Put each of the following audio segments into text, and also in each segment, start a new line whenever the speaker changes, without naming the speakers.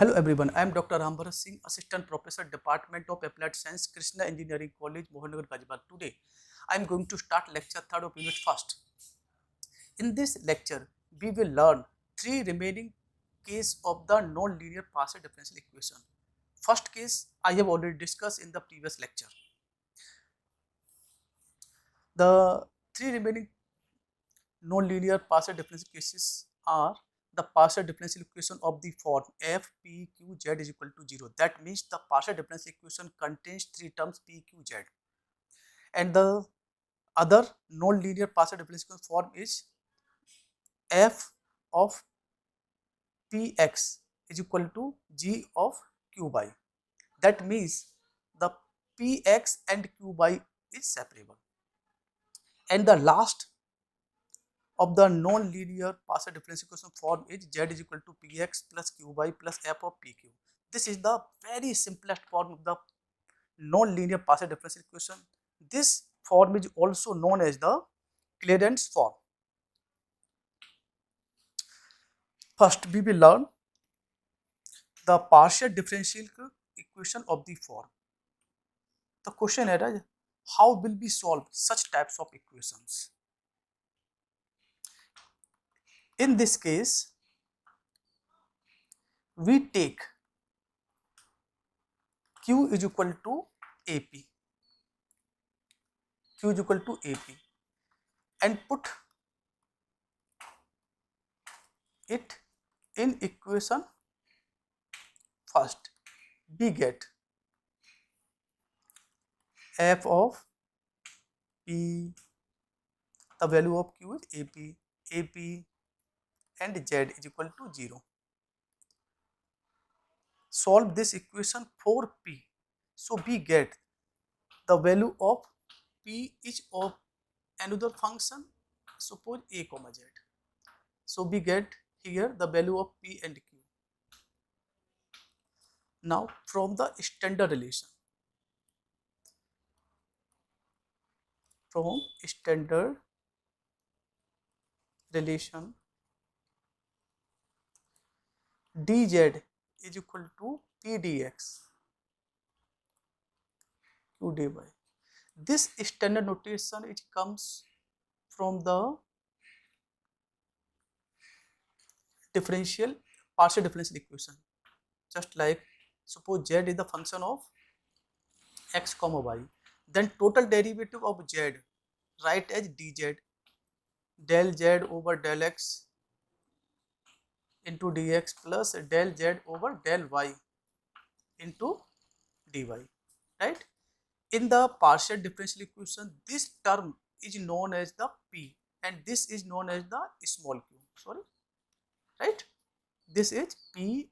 Hello everyone, I am Dr. Rambharat Singh, Assistant Professor, Department of Applied Science, Krishna Engineering College, Mohanagar, Gajibal. Today, I am going to start lecture 3rd of unit 1st. In this lecture, we will learn 3 remaining cases of the non-linear partial differential equation. First case, I have already discussed in the previous lecture. The 3 remaining non-linear partial differential cases are the partial differential equation of the form f p q z is equal to 0. That means the partial differential equation contains 3 terms p q z, and the other non-linear partial differential equation form is f of px is equal to g of qy. That means the px and qy is separable, and the last of the non-linear partial differential equation form is z is equal to px plus qy plus f of pq. This is the very simplest form of the non-linear partial differential equation. This form is also known as the Clairaint's form. First, we will learn the partial differential equation of the form. The question is, how will we solve such types of equations? In this case, we take q is equal to ap, q is equal to ap, and put it in equation first. We get f of p, the value of q is ap and z is equal to 0. Solve this equation for p. So we get the value of p is of another function, suppose a comma z. So we get here the value of p and q. Now from the standard relation, dz is equal to p dx q dy. This standard notation it comes from the partial differential equation. Just like suppose z is the function of x comma y, then total derivative of z write as dz del z over del x into dx plus del z over del y into dy, right? In the partial differential equation, this term is known as the p and this is known as the small q, right? This is p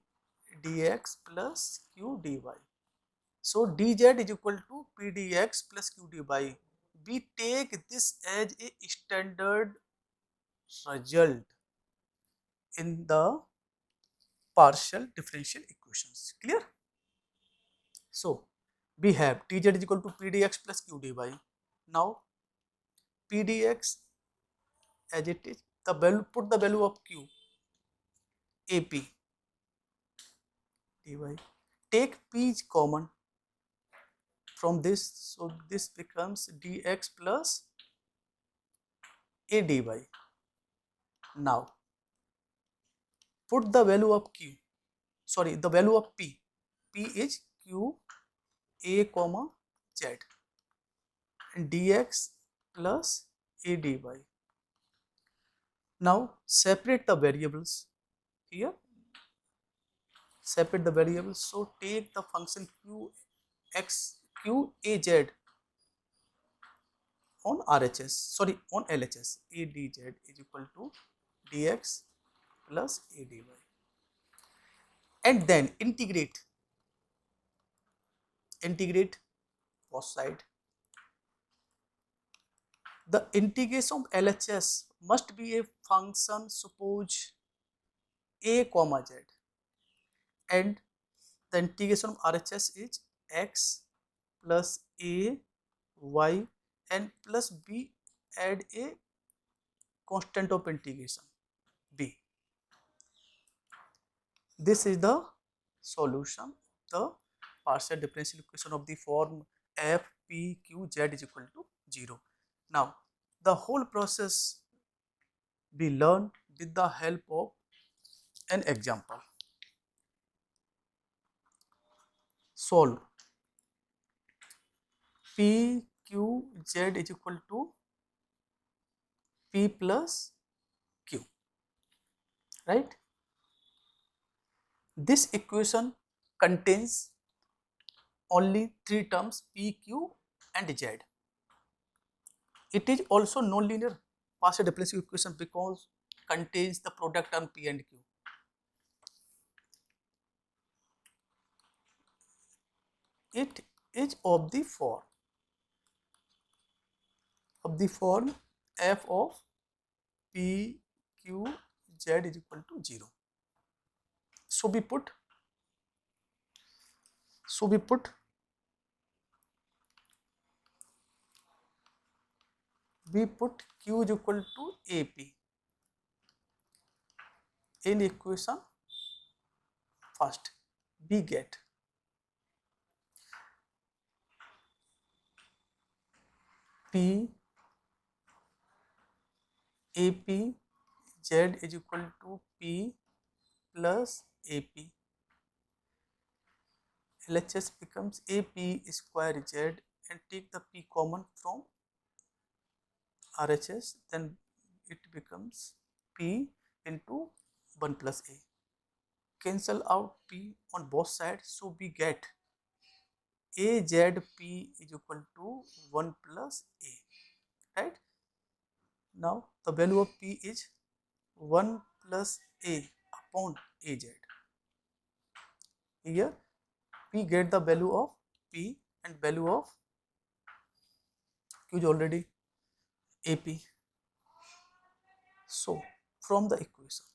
dx plus q dy. So dz is equal to p dx plus q dy. We take this as a standard result in the partial differential equations. Clear? So we have dz is equal to p dx plus q dy. Now p dx as it is, the value, put the value of q ap dy. Take p is common from this, so this becomes dx plus a dy. Now put the value of the value of p is q a comma z and dx plus a dy. Now separate the variables here, so take the function q az on on LHS. A dz is equal to dx plus a dy, and then integrate both side. The integration of LHS must be a function, suppose a comma z, and the integration of RHS is x plus a y and plus b, add a constant of integration b. This is the solution the partial differential equation of the form f p q z is equal to 0. Now the whole process be learned with the help of an example. Solve p q z is equal to p plus q, right? This equation contains only three terms p, q and z. It is also nonlinear partial differential equation because contains the product term p and q. It is of the form f of p, q, z is equal to 0. So we put q is equal to ap in equation first. We get p ap z is equal to p plus ap. LHS becomes ap square z and take the p common from RHS, then it becomes p into 1 plus a. Cancel out p on both sides, so we get azp is equal to 1 plus a, right? Now the value of p is 1 plus a upon az. Here we get the value of p and value of q is already ap. So from the equation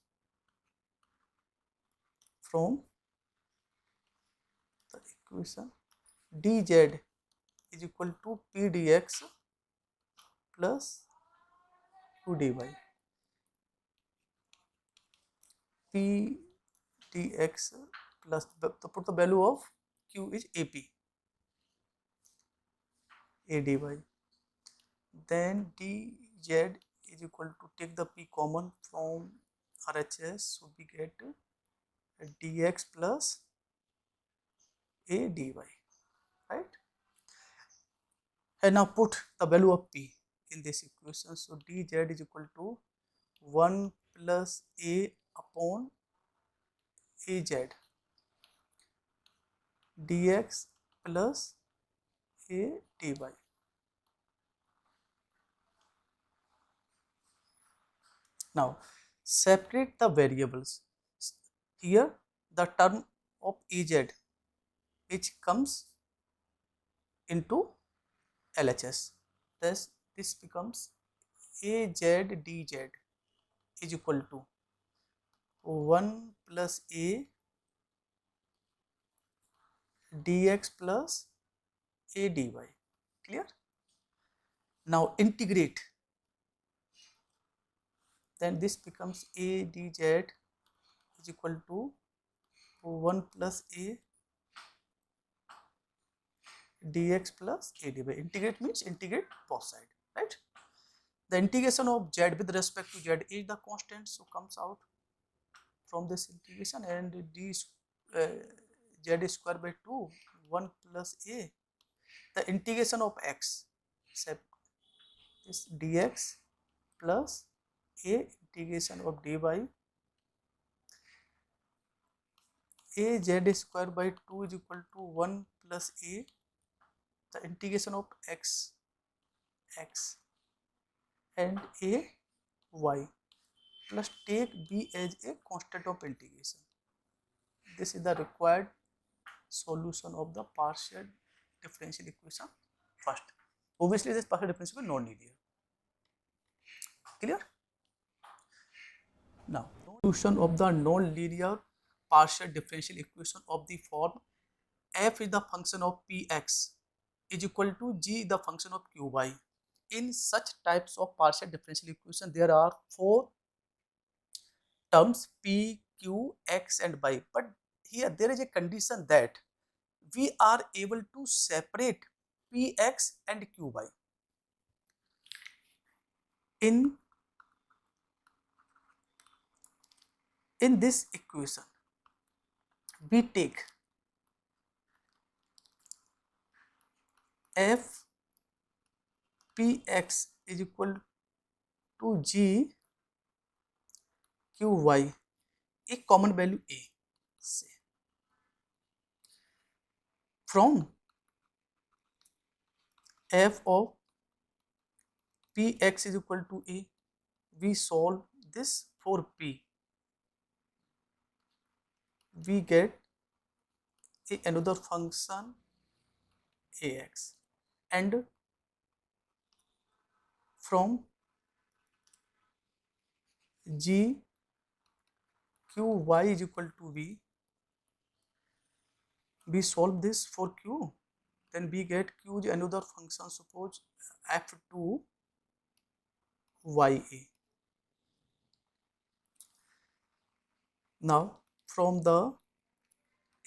dz is equal to p dx plus q dy. P dx plus put the value of q is ap a dy. Then dz is equal to take the p common from RHS, so we get dx plus a dy, right? And now put the value of p in this equation, so dz is equal to 1 plus a upon az dx plus a dy. Now separate the variables. Here the term of az which comes into LHS. Thus this becomes az dz is equal to 1 plus a dx plus a dy. Clear? Now integrate. Then this becomes a dz is equal to 1 plus a dx plus a dy. Integrate means integrate both sides, right? The integration of z with respect to z is the constant, so comes out from this integration, and z square by 2 1 plus a. The integration of x is dx plus a integration of dy a z square by 2 is equal to 1 plus a. The integration of x and a y plus take b as a constant of integration. This is the required solution of the partial differential equation first. Obviously this partial differential is non-linear. Clear? Now solution of the non-linear partial differential equation of the form f is the function of px is equal to g the function of qy. In such types of partial differential equation there are four terms p, q, x and y, but here there is a condition that we are able to separate px and qy. In this equation, we take f px is equal to g qy, a common value a, say. From f of px is equal to a, we solve this for p, we get another function ax, and from g qy is equal to v, we solve this for q, then we get q is another function, suppose f2 ya. Now from the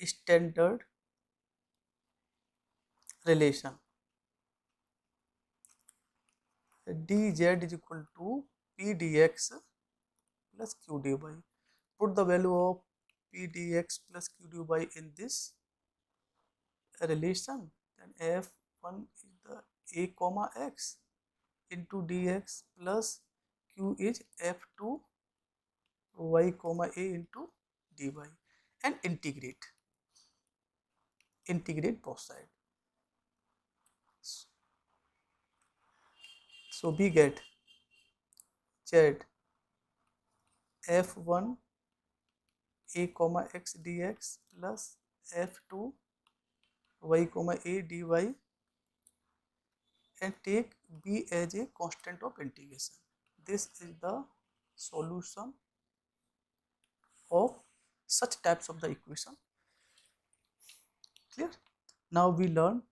standard relation, dz is equal to p dx plus q dy. Put the value of p dx plus q dy in this relation, then f1 is the a comma x into dx plus q is f2 y comma a into dy, and integrate both sides. So we get z f1 a comma x dx plus f2 y comma a dy, and take b as a constant of integration. This is the solution of such types of the equation. Clear? Now we learn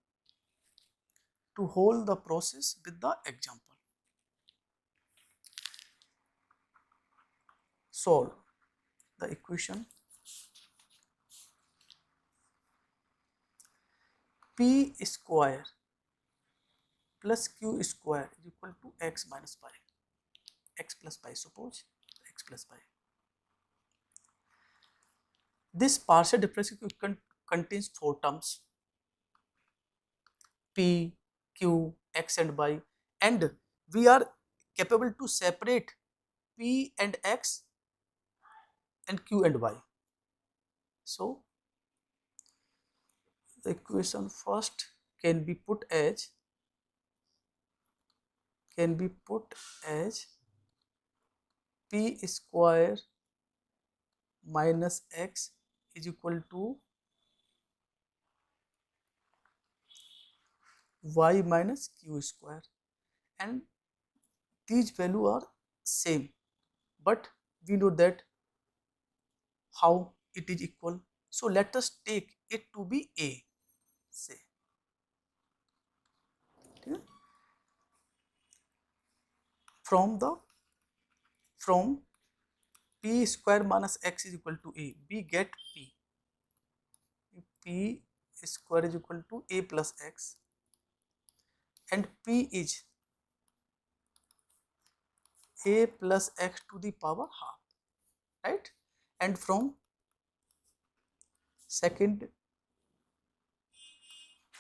to hold the process with the example. Solve the equation p square plus q square is equal to x minus pi, x plus pi, suppose x plus pi. This partial differential equation contains four terms, p, q, x and y, and we are capable to separate p and x and q and y. So the equation first can be put as p square minus x is equal to y minus q square, and these values are same, but we know that how it is equal. So let us take it to be a, say. From p square minus x is equal to a, we get p square is equal to a plus x, and p is a plus x to the power half, right? And from second,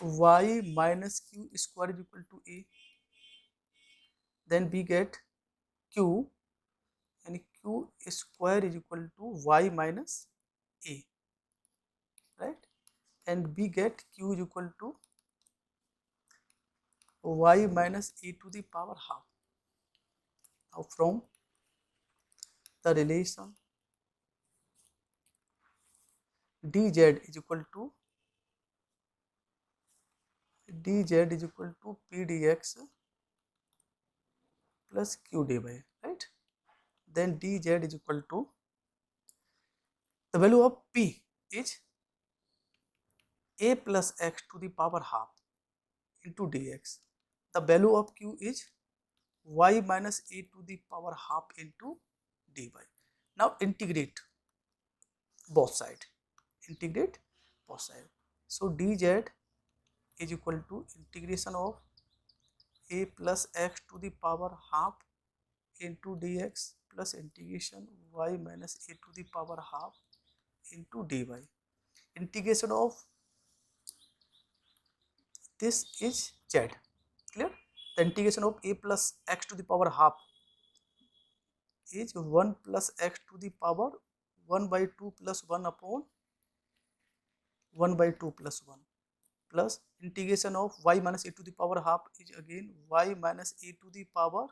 y minus q square is equal to a, then we get q, and q square is equal to y minus a, right? And we get q is equal to y minus a to the power half. Now from the relation dz is equal to p dx plus q dy, right? Then dz is equal to, the value of p is a plus x to the power half into dx. The value of q is y minus a to the power half into dy. Now integrate both sides. integrate both sides. So dz is equal to integration of a plus x to the power half into dx plus integration y minus a to the power half into dy. Integration of this is z. Clear? The integration of a plus x to the power half is 1 plus x to the power 1 by 2 plus 1 upon 1 by 2 plus 1 plus integration of y minus a to the power half is again y minus a to the power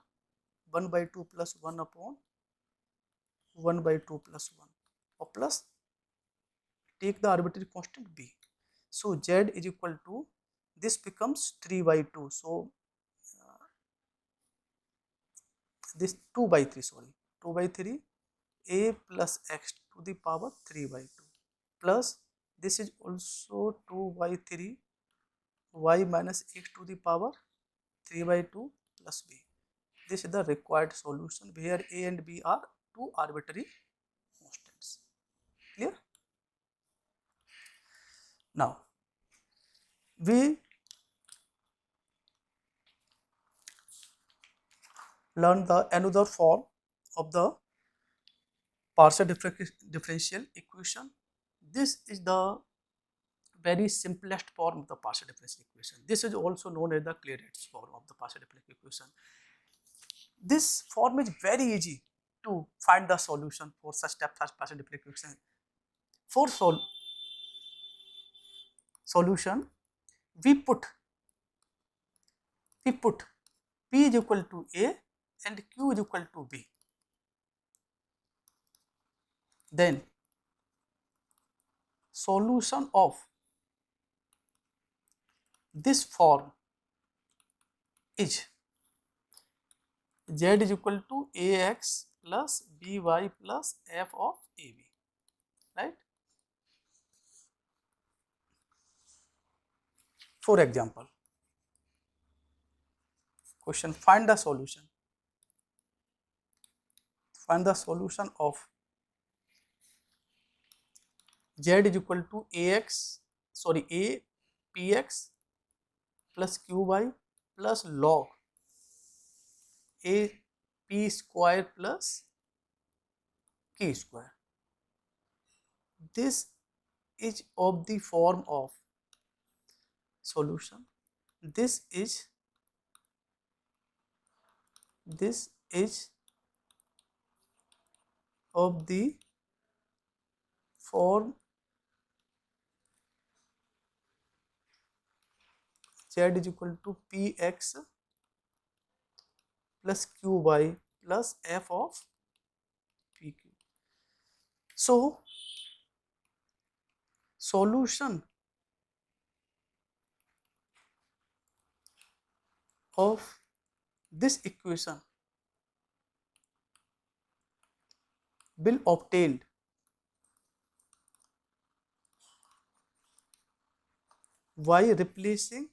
1 by 2 plus 1 upon 1 by 2 plus 1 or plus take the arbitrary constant b. So z is equal to, this becomes 3 by 2. So this 2 by 3, sorry, 2 by 3 a plus x to the power 3 by 2 plus this is also 2 by 3 y minus x to the power 3 by 2 plus b. This is the required solution where a and b are two arbitrary constants. Clear? Now we learn the another form of the partial differential equation. This is the very simplest form of the partial differential equation. This is also known as the Clairaut's form of the partial differential equation. This form is very easy to find the solution for such type of partial differential equation. For solution, we put P is equal to A and Q is equal to B. Then solution of this form is z is equal to ax plus by plus f of ab, right? For example, question, find the solution. Find the solution of z is equal to ax, sorry, a px plus qy plus log a p square plus q square. This is of the form of solution. This is of the form z is equal to px plus qy plus f of pq. So solution of this equation will obtained by replacing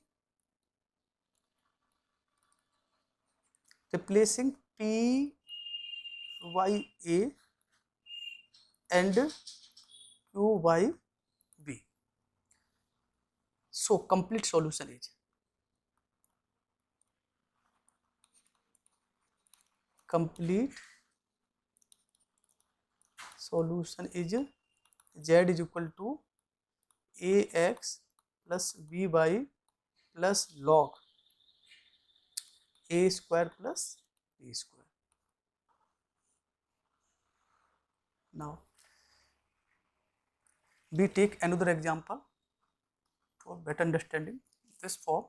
p y a and q y b. So complete solution is z is equal to ax plus by plus log a square plus b square. Now we take another example for better understanding this form.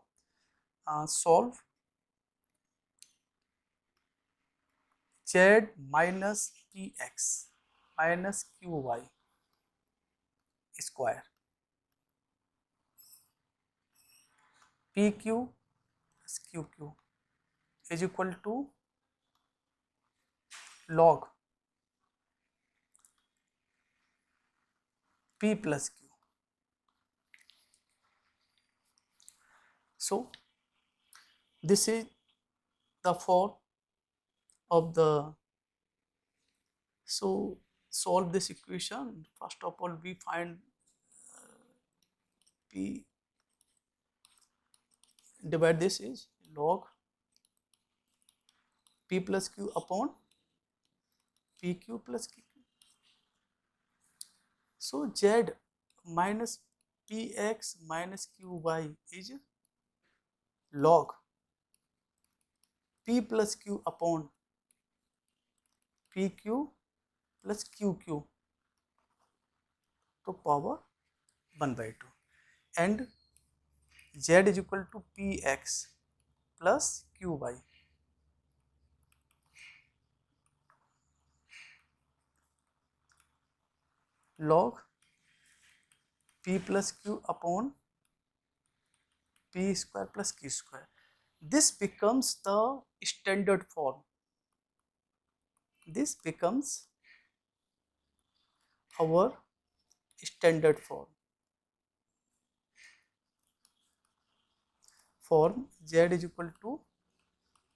Solve z minus px minus qy square pq plus qq is equal to log p plus q. So this is the form of the, so solve this equation. First of all, we find P divide this is log P plus Q upon PQ plus QQ. So Z minus Px minus Qy is log P plus Q upon PQ plus QQ to power 1 by 2, and Z is equal to Px plus Qy log P plus Q upon P square plus Q square. This becomes the standard form. This becomes our standard form. Form Z is equal to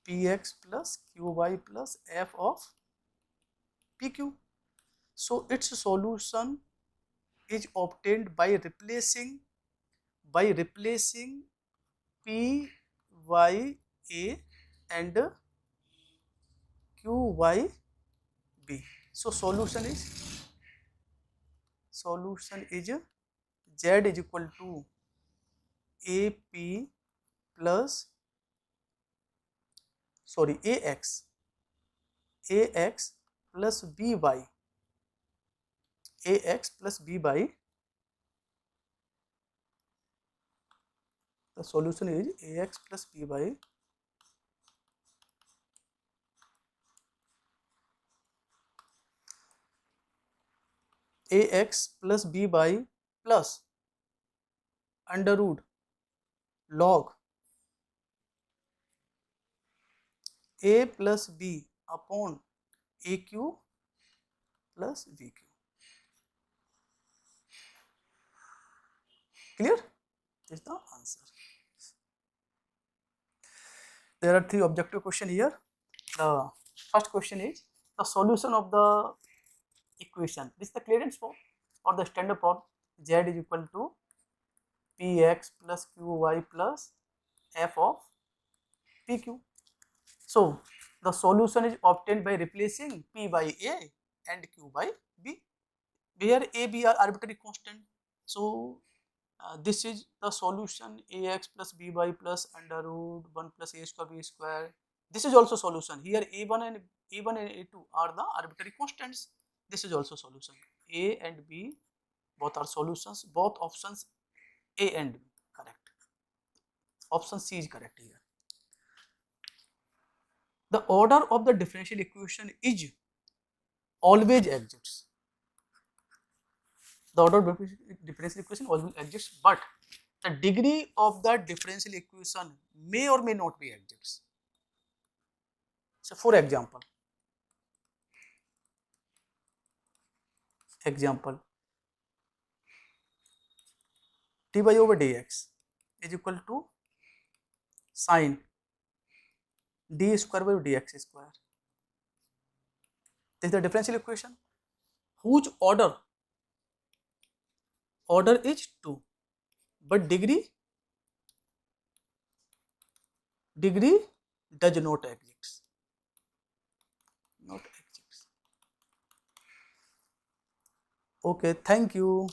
Px plus Qy plus f of PQ. So its solution is obtained by replacing P y a and Q y b. So solution is Z is equal to AP plus AX plus BY, AX plus BY. The solution is AX plus BY AX plus BY plus under root log A plus B upon AQ plus VQ. Clear? This is the answer. There are 3 objective questions here. The first question is the solution of the equation. This is the clearance form or the standard form. Z is equal to Px plus Qy plus f of PQ. So the solution is obtained by replacing P by A and Q by B, where A, B are arbitrary constant. So this is the solution AX plus BY plus under root 1 plus A square B square. This is also solution. Here A1 and A2 are the arbitrary constants. This is also solution. A and B both are solutions. Both options A and B correct. Option C is correct here. The order of the differential equation is always exists. The order of differential equation always exists, but the degree of the differential equation may or may not be exists. So for example, dy over dx is equal to sine d square by dx square. This is the differential equation whose order is 2, but degree does not exist. Okay, thank you.